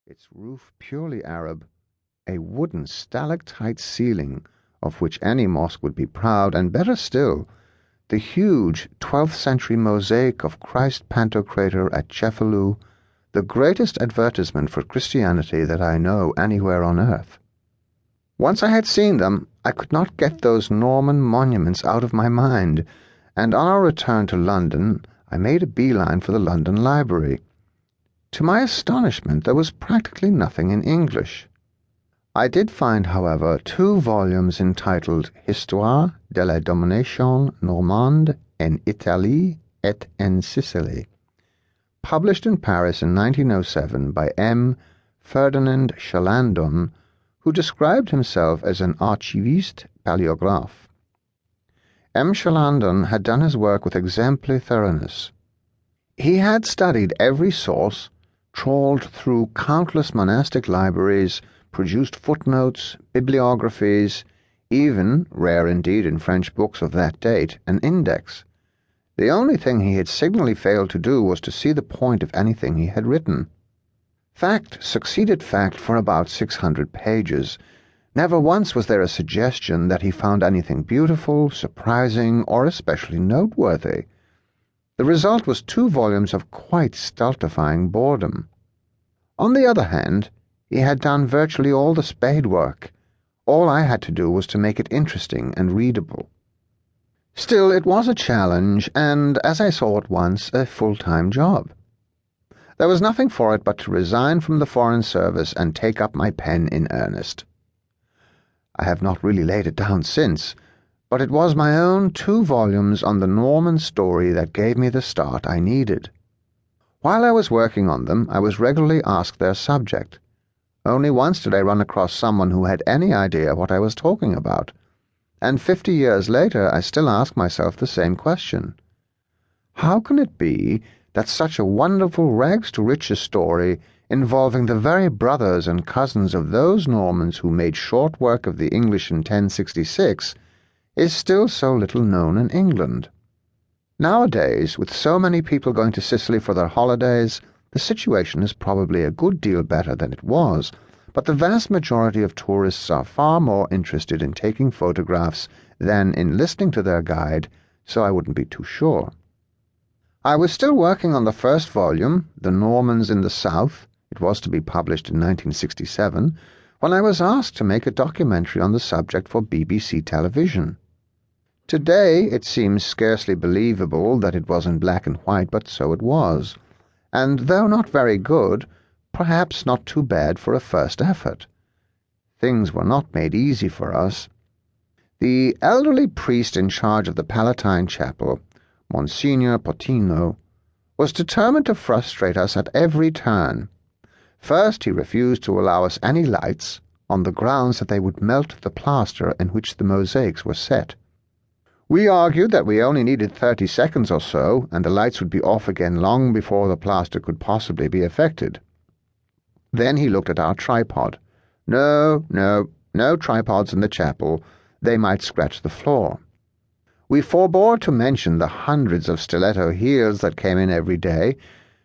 its roof purely Arab, a wooden stalactite ceiling of which any mosque would be proud, and better still, the huge 12th century mosaic of Christ Pantocrator at Cefalù, the greatest advertisement for Christianity that I know anywhere on earth. Once I had seen them, I could not get those Norman monuments out of my mind, and on our return to London, I made a beeline for the London Library. To my astonishment, there was practically nothing in English. I did find, however, 2 volumes entitled Histoire de la domination normande en Italie et en Sicily, published in Paris in 1907 by M. Ferdinand Chalandon, who described himself as an archiviste paleographe. M. Chalandon had done his work with exemplary thoroughness. He had studied every source, trawled through countless monastic libraries, produced footnotes, bibliographies, even, rare indeed in French books of that date, an index. The only thing he had signally failed to do was to see the point of anything he had written. Fact succeeded fact for about 600 pages. Never once was there a suggestion that he found anything beautiful, surprising, or especially noteworthy. The result was 2 volumes of quite stultifying boredom. On the other hand, he had done virtually all the spade work. All I had to do was to make it interesting and readable. Still, it was a challenge, and, as I saw at once, a full-time job. There was nothing for it but to resign from the Foreign Service and take up my pen in earnest. I have not really laid it down since, but it was my own 2 volumes on the Norman story that gave me the start I needed. While I was working on them, I was regularly asked their subject. Only once did I run across someone who had any idea what I was talking about, and 50 years later I still ask myself the same question. How can it be that such a wonderful rags-to-riches story, involving the very brothers and cousins of those Normans who made short work of the English in 1066, is still so little known in England? Nowadays, with so many people going to Sicily for their holidays, the situation is probably a good deal better than it was, but the vast majority of tourists are far more interested in taking photographs than in listening to their guide, so I wouldn't be too sure. I was still working on the first volume, The Normans in the South. It was to be published in 1967, when I was asked to make a documentary on the subject for BBC television. Today it seems scarcely believable that it was in black and white, but so it was, and though not very good, perhaps not too bad for a first effort. Things were not made easy for us. The elderly priest in charge of the Palatine Chapel, Monsignor Potino, was determined to frustrate us at every turn. First, he refused to allow us any lights, on the grounds that they would melt the plaster in which the mosaics were set. We argued that we only needed 30 seconds or so, and the lights would be off again long before the plaster could possibly be affected. Then he looked at our tripod. No tripods in the chapel. They might scratch the floor. We forbore to mention the hundreds of stiletto heels that came in every day,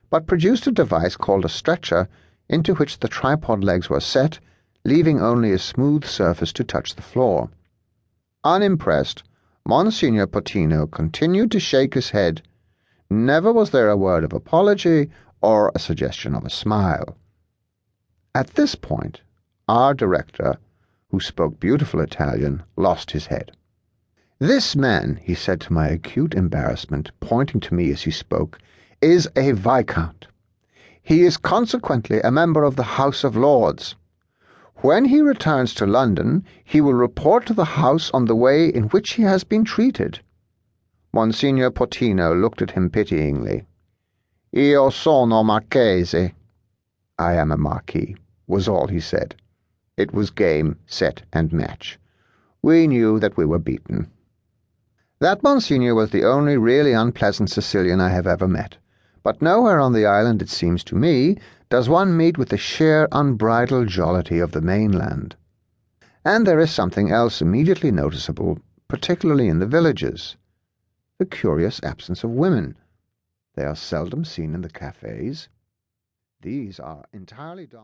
but produced a device called a stretcher, into which the tripod legs were set, leaving only a smooth surface to touch the floor. Unimpressed, Monsignor Potino continued to shake his head. Never was there a word of apology or a suggestion of a smile. At this point, our director, who spoke beautiful Italian, lost his head. "This man," he said to my acute embarrassment, pointing to me as he spoke, "is a Viscount. He is consequently a member of the House of Lords. When he returns to London, he will report to the House on the way in which he has been treated." Monsignor Potino looked at him pityingly. "Io sono Marchese." "I am a Marquis," was all he said. It was game, set, and match. We knew that we were beaten. That Monsignor was the only really unpleasant Sicilian I have ever met, but nowhere on the island, it seems to me, does one meet with the sheer unbridled jollity of the mainland. And there is something else immediately noticeable, particularly in the villages: the curious absence of women. They are seldom seen in the cafes. These are entirely dominated